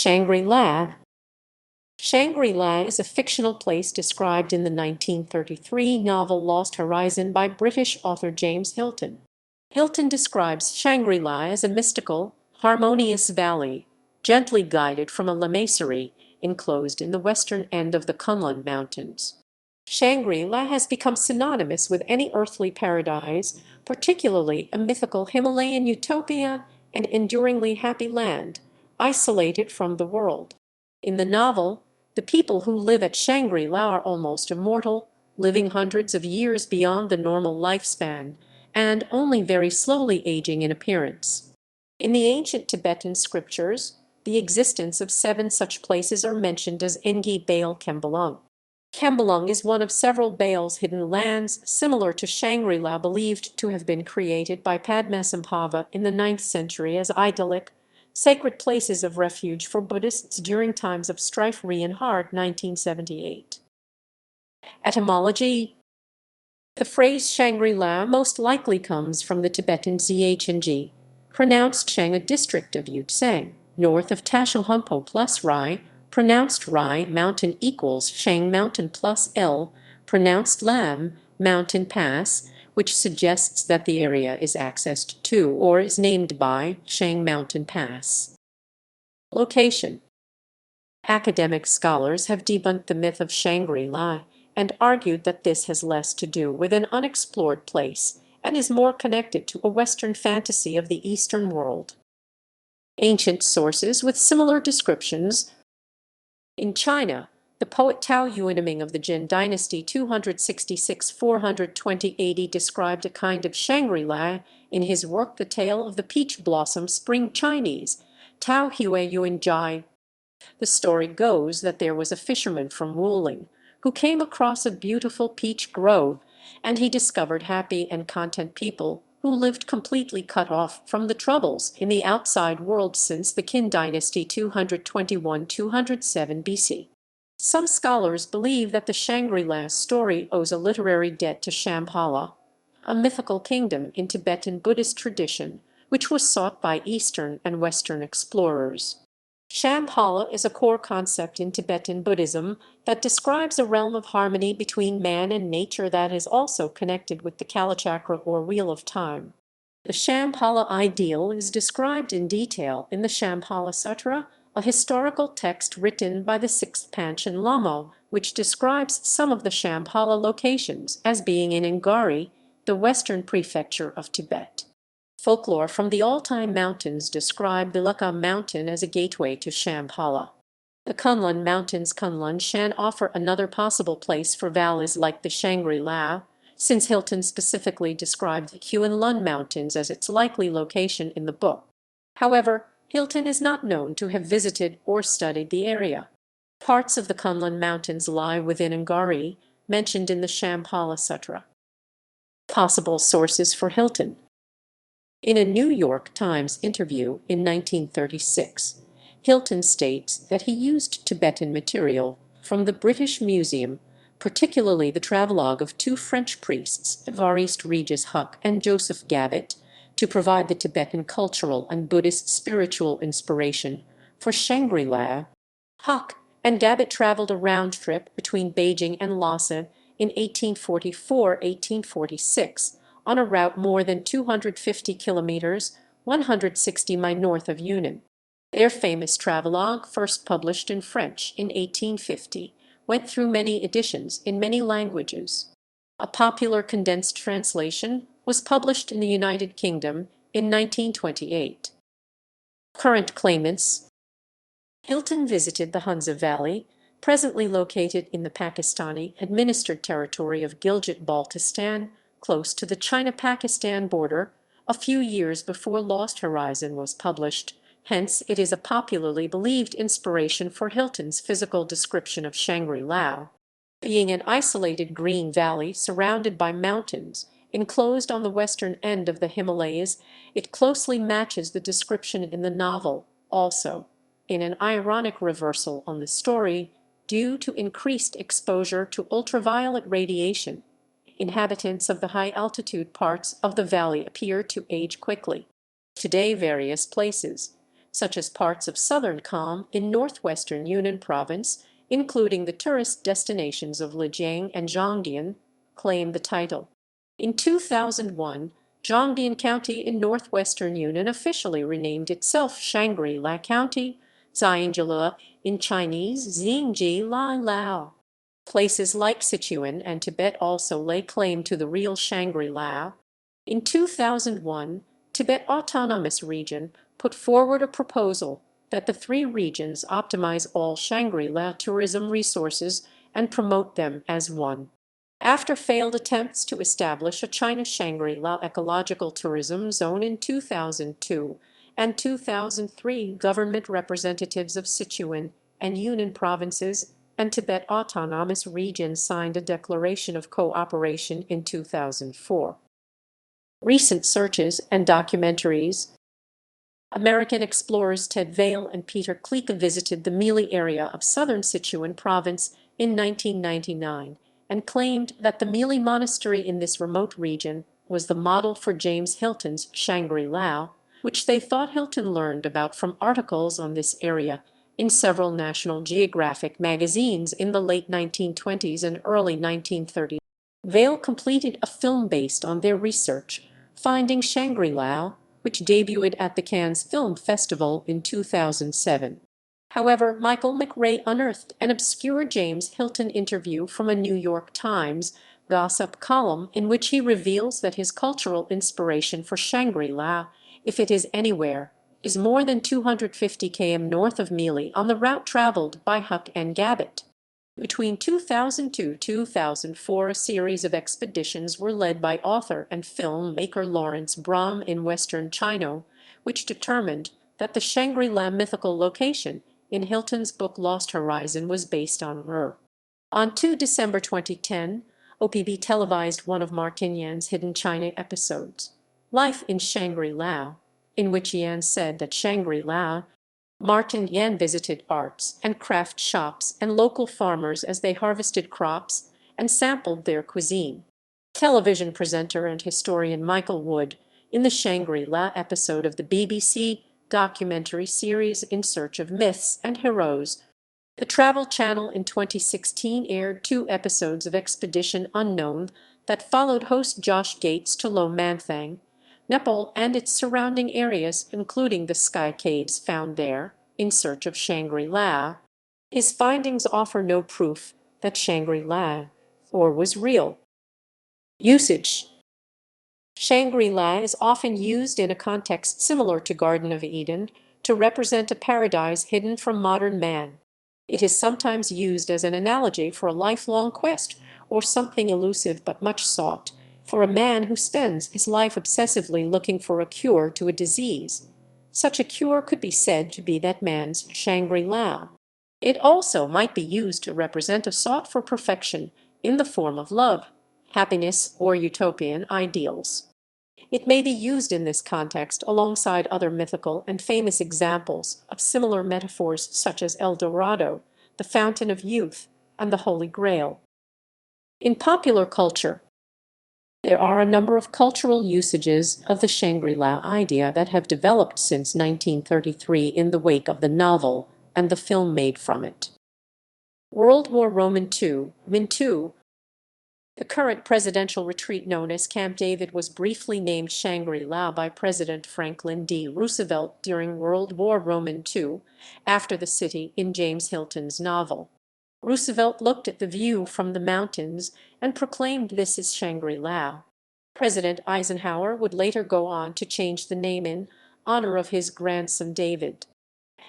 Shangri-La. Shangri-La is a fictional place described in the 1933 novel Lost Horizon by British author James Hilton. Hilton describes Shangri-La as a mystical, harmonious valley, gently guided from a lamasery enclosed in the western end of the Kunlun Mountains. Shangri-La has become synonymous with any earthly paradise, particularly a mythical Himalayan utopia and enduringly happy land, isolated from the world. In the novel, the people who live at Shangri-La are almost immortal, living hundreds of years beyond the normal lifespan, and only very slowly aging in appearance. In the ancient Tibetan scriptures, the existence of 7 such places are mentioned as Nghe-Beyul Khembalung. Khembalung is one of several beyuls hidden lands similar to Shangri-La believed to have been created by Padmasambhava in the 9th century as idyllic, sacred places of refuge for Buddhists during times of strife. Reinhard, 1978. Etymology. The phrase Shangri-La most likely comes from the Tibetan Zhng, pronounced Shang, a district of Yutsang, north of Tashilhunpo plus Rai, pronounced Rai mountain equals Shang mountain plus L, pronounced Lam mountain pass, which suggests that the area is accessed to or is named by Shang mountain pass. Location. Academic scholars have debunked the myth of Shangri-La and argued that this has less to do with an unexplored place and is more connected to a Western fantasy of the Eastern world. Ancient sources with similar descriptions. In China, the poet Tao Yuanming of the Jin dynasty 266–420 AD described a kind of Shangri-La in his work The Tale of the Peach Blossom Spring Chinese, Tao Hue Yuan Jai. The story goes that there was a fisherman from Wuling who came across a beautiful peach grove, and he discovered happy and content people who lived completely cut off from the troubles in the outside world since the Qin dynasty 221–207 BC. Some scholars believe that the Shangri-La story owes a literary debt to Shambhala, a mythical kingdom in Tibetan Buddhist tradition, which was sought by Eastern and Western explorers. Shambhala is a core concept in Tibetan Buddhism that describes a realm of harmony between man and nature that is also connected with the Kalachakra or Wheel of Time. The Shambhala ideal is described in detail in the Shambhala Sutra, a historical text written by the 6th Panchen Lama, which describes some of the Shambhala locations as being in Ngari, the western prefecture of Tibet. Folklore from the Altai Mountains describe the Lukha mountain as a gateway to Shambhala. The Kunlun Mountains Kunlun Shan offer another possible place for valleys like the Shangri-La, since Hilton specifically described the Kunlun Mountains as its likely location in the book. However, Hilton is not known to have visited or studied the area. Parts of the Kunlun Mountains lie within Ngari, mentioned in the Shambhala Sutra. Possible sources for Hilton. In a New York Times interview in 1936, Hilton states that he used Tibetan material from the British Museum, particularly the travelogue of 2 French priests, Evariste Regis Huck and Joseph Gavitt, to provide the Tibetan cultural and Buddhist spiritual inspiration for Shangri-La. Huck and Gavitt traveled a round trip between Beijing and Lhasa in 1844–1846, on a route more than 250 kilometers, 160 miles north of Yunnan. Their famous travelogue, first published in French in 1850, went through many editions in many languages. A popular condensed translation was published in the United Kingdom in 1928. Current claimants. Hilton visited the Hunza Valley, presently located in the Pakistani-administered territory of Gilgit-Baltistan, close to the China-Pakistan border, a few years before Lost Horizon was published. Hence, it is a popularly believed inspiration for Hilton's physical description of Shangri-La. Being an isolated green valley surrounded by mountains, enclosed on the western end of the Himalayas, it closely matches the description in the novel. Also, in an ironic reversal on the story, due to increased exposure to ultraviolet radiation, inhabitants of the high-altitude parts of the valley appear to age quickly. Today, various places, such as parts of southern Kham in northwestern Yunnan province, including the tourist destinations of Lijiang and Zhongdian, claim the title. In 2001, Zhongdian County in northwestern Yunnan officially renamed itself Shangri-La County, Zhangjiala in Chinese Xingji Lai Lao. Places like Sichuan and Tibet also lay claim to the real Shangri-La. In 2001, Tibet Autonomous Region put forward a proposal that the three regions optimize all Shangri-La tourism resources and promote them as one. After failed attempts to establish a China Shangri-La ecological tourism zone in 2002 and 2003, government representatives of Sichuan and Yunnan provinces and Tibet Autonomous Region signed a declaration of cooperation in 2004. Recent searches and documentaries. American explorers Ted Vail and Peter Klika visited the Mili area of southern Sichuan province in 1999 and claimed that the Mili monastery in this remote region was the model for James Hilton's Shangri-La, which they thought Hilton learned about from articles on this area in several National Geographic magazines in the late 1920s and early 1930s. Vail completed a film based on their research, Finding Shangri-La, which debuted at the Cannes Film Festival in 2007. However, Michael McRae unearthed an obscure James Hilton interview from a New York Times gossip column in which he reveals that his cultural inspiration for Shangri-La, if it is anywhere, is more than 250 km north of Mili on the route traveled by Huck and Gabbitt. Between 2002–2004, a series of expeditions were led by author and filmmaker Lawrence Brahm in western China, which determined that the Shangri-La mythical location in Hilton's book Lost Horizon was based on Ur. On 2 December 2010, OPB televised one of Martin Yan's Hidden China episodes, Life in Shangri-La, in which Yan said that Shangri-La. Martin Yan visited arts and craft shops and local farmers as they harvested crops and sampled their cuisine. Television presenter and historian Michael Wood, in the Shangri-La episode of the BBC documentary series In Search of Myths and Heroes. The Travel Channel in 2016 aired 2 episodes of Expedition Unknown that followed host Josh Gates to Lo Manthang, Nepal and its surrounding areas, including the sky caves found there, in search of Shangri-La. His findings offer no proof that Shangri-La was real. Usage. Shangri-La is often used in a context similar to Garden of Eden to represent a paradise hidden from modern man. It is sometimes used as an analogy for a lifelong quest or something elusive but much sought, for a man who spends his life obsessively looking for a cure to a disease. Such a cure could be said to be that man's Shangri-La. It also might be used to represent a sought for perfection in the form of love, happiness, or utopian ideals. It may be used in this context alongside other mythical and famous examples of similar metaphors such as El Dorado, the Fountain of Youth, and the Holy Grail. In popular culture, there are a number of cultural usages of the Shangri-La idea that have developed since 1933 in the wake of the novel and the film made from it. World War II, Min II. The current presidential retreat known as Camp David was briefly named Shangri-La by President Franklin D. Roosevelt during World War II, after the city in James Hilton's novel. Roosevelt looked at the view from the mountains and proclaimed this as Shangri-La. President Eisenhower would later go on to change the name in honor of his grandson David.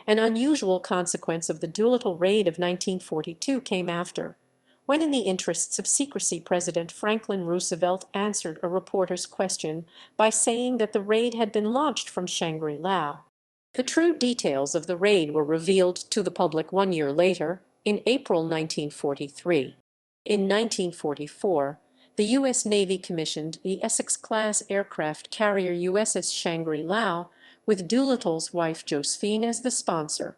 An unusual consequence of the Doolittle raid of 1942 came after, when in the interests of secrecy President Franklin Roosevelt answered a reporter's question by saying that the raid had been launched from Shangri-La. The true details of the raid were revealed to the public 1 year later, in April 1943. In 1944, the U.S. Navy commissioned the Essex-class aircraft carrier USS Shangri-La, with Doolittle's wife Josephine as the sponsor.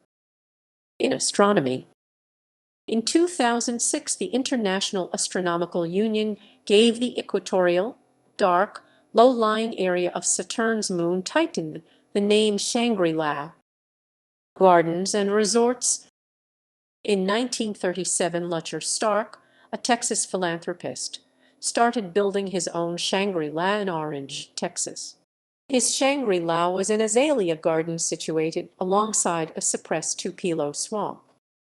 In astronomy, in 2006, the International Astronomical Union gave the equatorial, dark, low-lying area of Saturn's moon Titan the name Shangri-La. Gardens and resorts. In 1937, Lutcher Stark, a Texas philanthropist, started building his own Shangri-La in Orange, Texas. His Shangri-La was an azalea garden situated alongside a suppressed Tupelo swamp.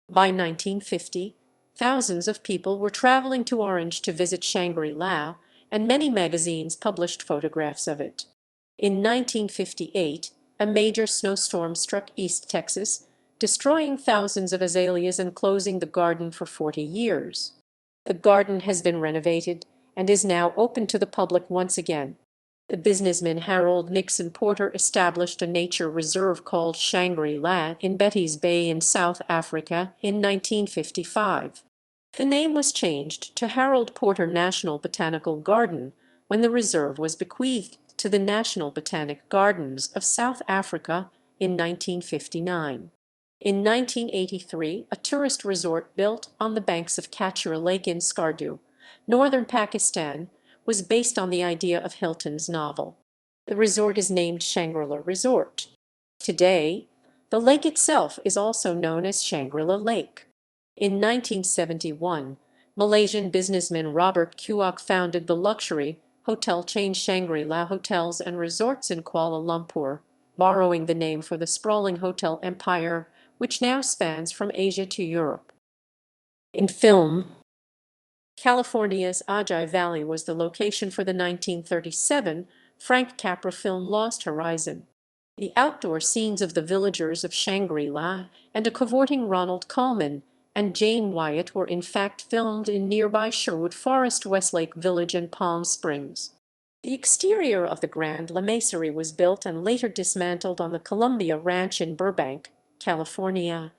By 1950, thousands of people were traveling to Orange to visit Shangri-La, and many magazines published photographs of it. In 1958, a major snowstorm struck East Texas, destroying thousands of azaleas and closing the garden for 40 years. The garden has been renovated and is now open to the public once again. The businessman Harold Nixon Porter established a nature reserve called Shangri-La in Betty's Bay in South Africa in 1955. The name was changed to Harold Porter National Botanical Garden when the reserve was bequeathed to the National Botanic Gardens of South Africa in 1959. In 1983, a tourist resort built on the banks of Kachura Lake in Skardu, northern Pakistan, was based on the idea of Hilton's novel. The resort is named Shangri-La Resort. Today, the lake itself is also known as Shangri-La Lake. In 1971, Malaysian businessman Robert Kuok founded the luxury hotel chain Shangri-La Hotels and Resorts in Kuala Lumpur, borrowing the name for the sprawling hotel empire, which now spans from Asia to Europe. In film, California's Ojai Valley was the location for the 1937 Frank Capra film Lost Horizon. The outdoor scenes of the villagers of Shangri-La and a cavorting Ronald Colman and Jane Wyatt were in fact filmed in nearby Sherwood Forest, Westlake Village, and Palm Springs. The exterior of the Grand Lamasery was built and later dismantled on the Columbia Ranch in Burbank, California.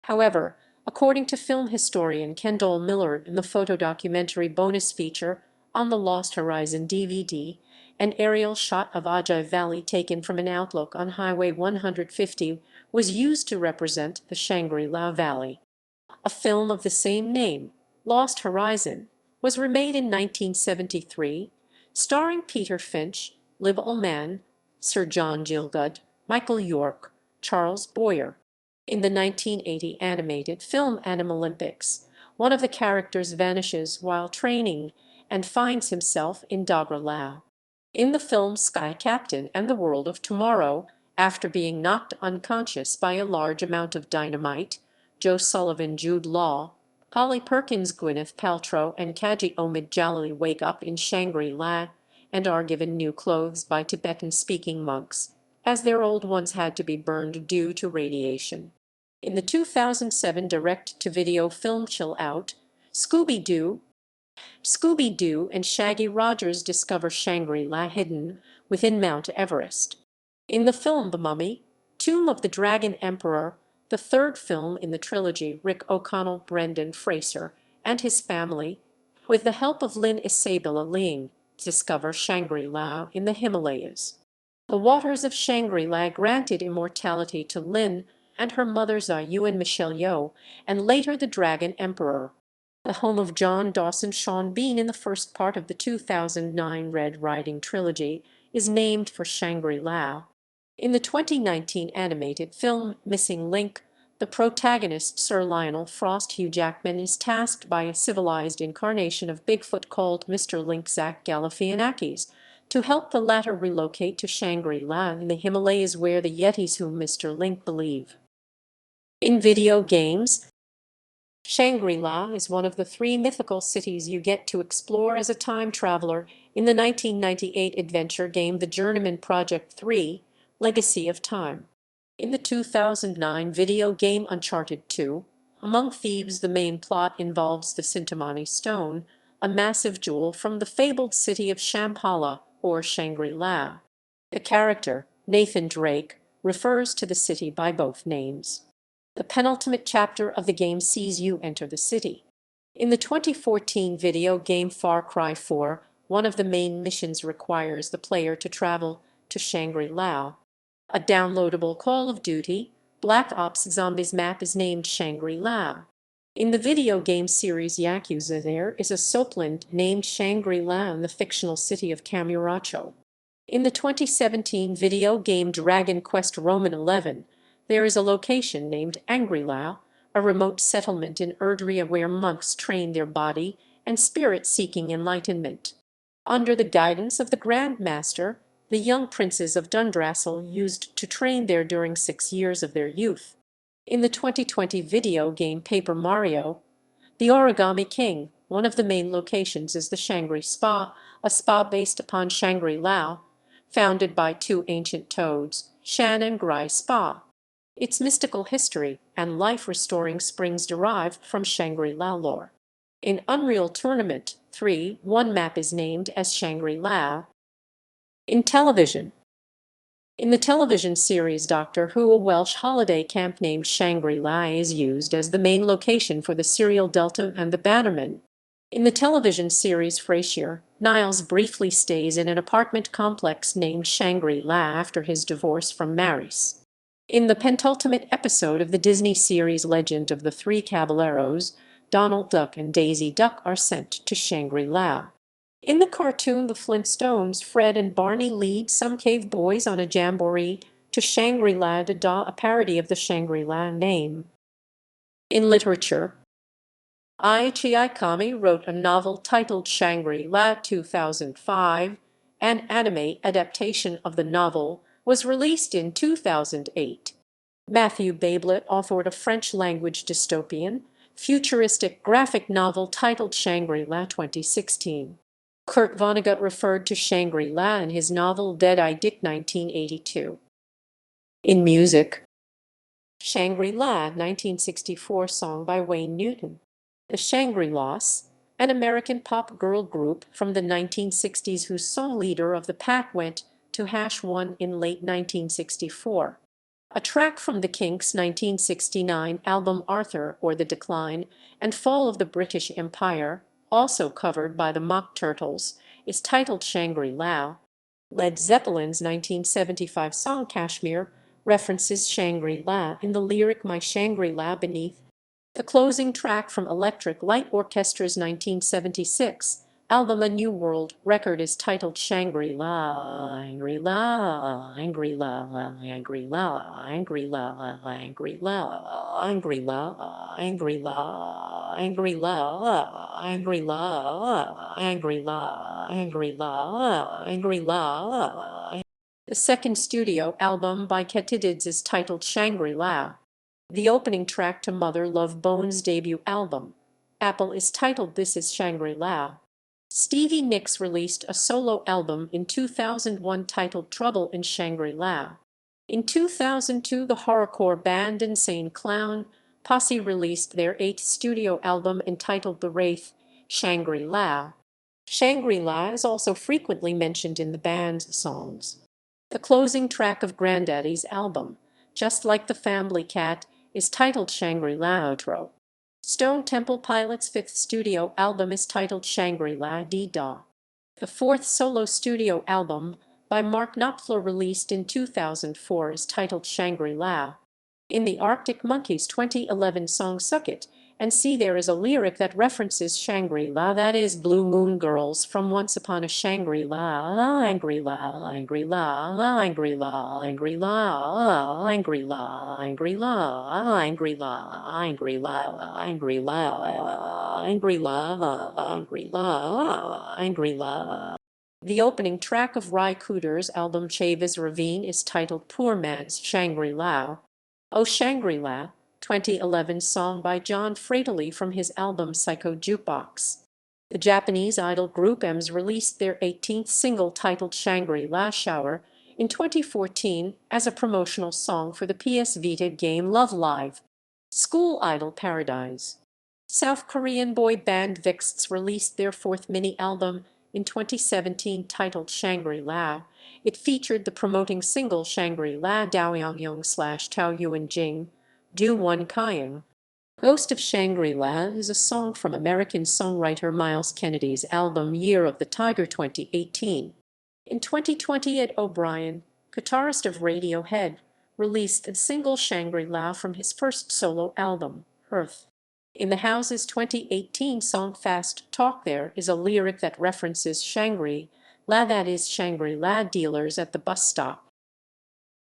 However, according to film historian Kendall Miller in the photo documentary bonus feature on the Lost Horizon DVD, an aerial shot of Ojai Valley taken from an outlook on Highway 150 was used to represent the Shangri-La Valley. A film of the same name, Lost Horizon, was remade in 1973, starring Peter Finch, Liv Ullmann, Sir John Gielgud, Michael York, Charles Boyer. In the 1980 animated film Animalympics, one of the characters vanishes while training and finds himself in Dagra-Lao. In the film Sky Captain and the World of Tomorrow, after being knocked unconscious by a large amount of dynamite, Joe Sullivan, Jude Law, Polly Perkins, Gwyneth Paltrow, and Kaji Omid Jalali wake up in Shangri-La and are given new clothes by Tibetan-speaking monks, as their old ones had to be burned due to radiation. In the 2007 direct-to-video film Chill Out, Scooby-Doo and Shaggy Rogers discover Shangri-La hidden within Mount Everest. In the film The Mummy, Tomb of the Dragon Emperor, the third film in the trilogy, Rick O'Connell, Brendan Fraser, and his family, with the help of Lynn Isabella Ling, discover Shangri-La in the Himalayas. The waters of Shangri-La granted immortality to Lynn and her mothers are Ewan Michelle Yeoh, and later the Dragon Emperor. The home of John Dawson Sean Bean in the first part of the 2009 Red Riding trilogy is named for Shangri-La. In the 2019 animated film Missing Link, the protagonist Sir Lionel Frost Hugh Jackman is tasked by a civilized incarnation of Bigfoot called Mr. Link Zach Galifianakis to help the latter relocate to Shangri-La in the Himalayas where the Yetis whom Mr. Link believe. In video games, Shangri-La is one of the 3 mythical cities you get to explore as a time traveler in the 1998 adventure game The Journeyman Project 3: Legacy of Time. In the 2009 video game Uncharted 2, among thieves the main plot involves the Sintamani Stone, a massive jewel from the fabled city of Shambhala, or Shangri-La. The character, Nathan Drake, refers to the city by both names. The penultimate chapter of the game sees you enter the city. In the 2014 video game Far Cry 4, one of the main missions requires the player to travel to Shangri-La. A downloadable Call of Duty Black Ops Zombies map is named Shangri-La. In the video game series Yakuza, there is a soapland named Shangri-La in the fictional city of Kamurocho. In the 2017 video game Dragon Quest Roman 11, There is a location named Angri-La, a remote settlement in Erdria where monks train their body and spirit seeking enlightenment. Under the guidance of the Grand Master, the young princes of Dundrassel used to train there during 6 years of their youth. In the 2020 video game Paper Mario, The Origami King, one of the main locations is the Shangri Spa, a spa based upon Shangri-La, founded by two ancient toads, Shan and Grai Spa. Its mystical history and life-restoring springs derive from Shangri-La lore. In Unreal Tournament 3, one map is named as Shangri-La. In television, in the television series Doctor Who, a Welsh holiday camp named Shangri-La is used as the main location for the serial Delta and the Bannermen. In the television series Frasier, Niles briefly stays in an apartment complex named Shangri-La after his divorce from Maris. In the penultimate episode of the Disney series Legend of the Three Caballeros, Donald Duck and Daisy Duck are sent to Shangri-La. In the cartoon The Flintstones, Fred and Barney lead some cave boys on a jamboree to Shangri-La Dada, a parody of the Shangri-La name. In literature, Aichi Kami wrote a novel titled Shangri-La 2005. An anime adaptation of the novel was released in 2008. Matthew Bablet authored a French-language dystopian, futuristic graphic novel titled Shangri-La 2016. Kurt Vonnegut referred to Shangri-La in his novel Dead-Dick 1982. In music, Shangri-La 1964 song by Wayne Newton. The Shangri-Las, an American pop girl group from the 1960s whose song leader of the pack went to #1 in late 1964. A track from the Kinks' 1969 album Arthur or the Decline and Fall of the British Empire, also covered by the Mock Turtles, is titled Shangri-La. Led Zeppelin's 1975 song Kashmir references Shangri-La in the lyric My Shangri-La Beneath. The closing track from Electric Light Orchestra's 1976 album A New World record is titled Shangri-La, Angri-La, Angri-La, Angri-La, Angri-La, Angri-La, Angri-La, Angri-La, Angri-La, Angri-La, Angri-La, Angri-La, Angri-La. The second studio album by Katydids is titled Shangri-La. The opening track to Mother Love Bone's debut album, Apple, is titled This Is Shangri-La. Stevie Nicks released a solo album in 2001 titled Trouble in Shangri-La. In 2002, the horrorcore band Insane Clown Posse released their 8th studio album entitled The Wraith, Shangri-La. Shangri-La is also frequently mentioned in the band's songs. The closing track of Granddaddy's album, Just Like the Family Cat, is titled Shangri-La Outro. Stone Temple Pilots' 5th studio album is titled Shangri-La Dee-Da. The 4th solo studio album, by Mark Knopfler, released in 2004, is titled Shangri-La. In the Arctic Monkeys' 2011 song Suck It and See, there is a lyric that references Shangri-La, that is Blue Moon Girls from Once Upon a Shangri-La, Angri-La, Angri-La, Angri-La, Angri-La, Angri-La, Angri-La, Angri-La, Angri-La, Angri-La, Angri-La, Angri-La, Angri-La. The opening track of Ry Cooder's album Chavis Ravine is titled Poor Man's Shangri-La. Oh Shangri-La, 2011 song by John Fratellì from his album Psycho Jukebox. The Japanese idol group EMS released their 18th single titled Shangri-La Shower in 2014 as a promotional song for the PS Vita game Love Live! School Idol Paradise. South Korean boy band VIXX released their 4th mini-album in 2017 titled Shangri-La. It featured the promoting single Shangri-La Daoyongyong/Tao Yuan Jing, Do One Kyung. Ghost of Shangri-La is a song from American songwriter Miles Kennedy's album Year of the Tiger 2018. In 2020, Ed O'Brien, guitarist of Radiohead, released the single Shangri-La from his first solo album, Earth. In the House's 2018 song Fast Talk, there is a lyric that references Shangri-La, that is Shangri-La dealers at the bus stop.